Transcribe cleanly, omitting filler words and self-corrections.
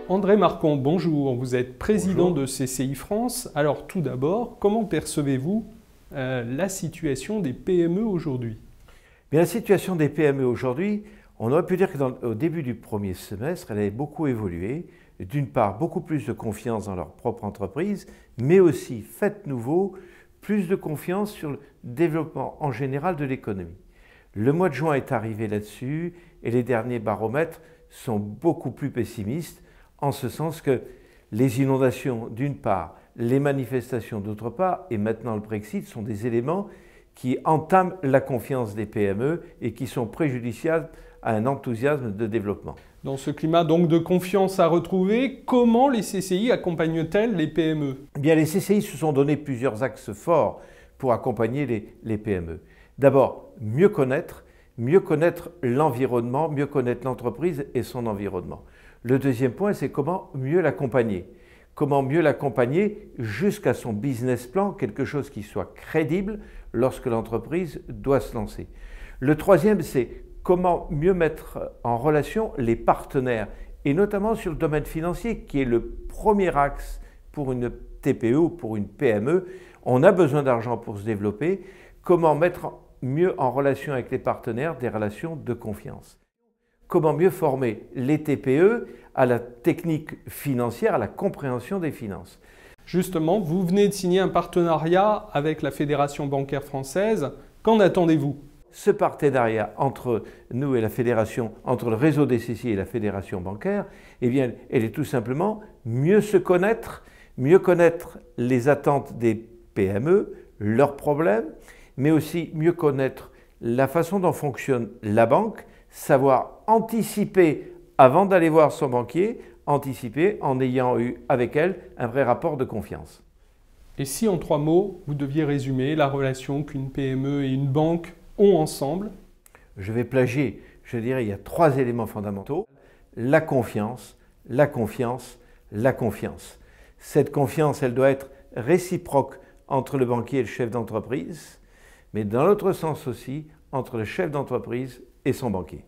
André Marcon, bonjour. Vous êtes président de CCI France. Alors tout d'abord, comment percevez-vous la situation des PME aujourd'hui? Bien, la situation des PME aujourd'hui, on aurait pu dire qu'au début du premier semestre, elle avait beaucoup évolué. D'une part, beaucoup plus de confiance dans leur propre entreprise, mais aussi, fait nouveau, plus de confiance sur le développement en général de l'économie. Le mois de juin est arrivé là-dessus et les derniers baromètres sont beaucoup plus pessimistes, en ce sens que les inondations d'une part, les manifestations d'autre part, et maintenant le Brexit sont des éléments qui entament la confiance des PME et qui sont préjudiciables à un enthousiasme de développement. Dans ce climat donc de confiance à retrouver, comment les CCI accompagnent-elles les PME? Bien, les CCI se sont donné plusieurs axes forts pour accompagner les PME. D'abord, mieux connaître l'environnement, mieux connaître l'entreprise et son environnement. Le deuxième point, c'est comment mieux l'accompagner. Comment mieux l'accompagner jusqu'à son business plan, quelque chose qui soit crédible lorsque l'entreprise doit se lancer. Le troisième, c'est comment mieux mettre en relation les partenaires, et notamment sur le domaine financier, qui est le premier axe pour une TPE ou pour une PME. On a besoin d'argent pour se développer. Comment mettre mieux en relation avec les partenaires des relations de confiance? Comment mieux former les TPE à la technique financière, à la compréhension des finances? Justement, vous venez de signer un partenariat avec la Fédération bancaire française. Qu'en attendez-vous? Ce partenariat entre nous et la Fédération, entre le réseau des CCI et la Fédération bancaire, eh bien, elle est tout simplement mieux se connaître, mieux connaître les attentes des PME, leurs problèmes, mais aussi mieux connaître la façon dont fonctionne la banque, savoir anticiper avant d'aller voir son banquier, anticiper en ayant eu avec elle un vrai rapport de confiance. Et si en 3 mots, vous deviez résumer la relation qu'une PME et une banque ont ensemble? Je vais plagier, je dirais il y a 3 éléments fondamentaux. La confiance, la confiance, la confiance. Cette confiance, elle doit être réciproque entre le banquier et le chef d'entreprise, mais dans l'autre sens aussi, entre le chef d'entreprise et son banquier.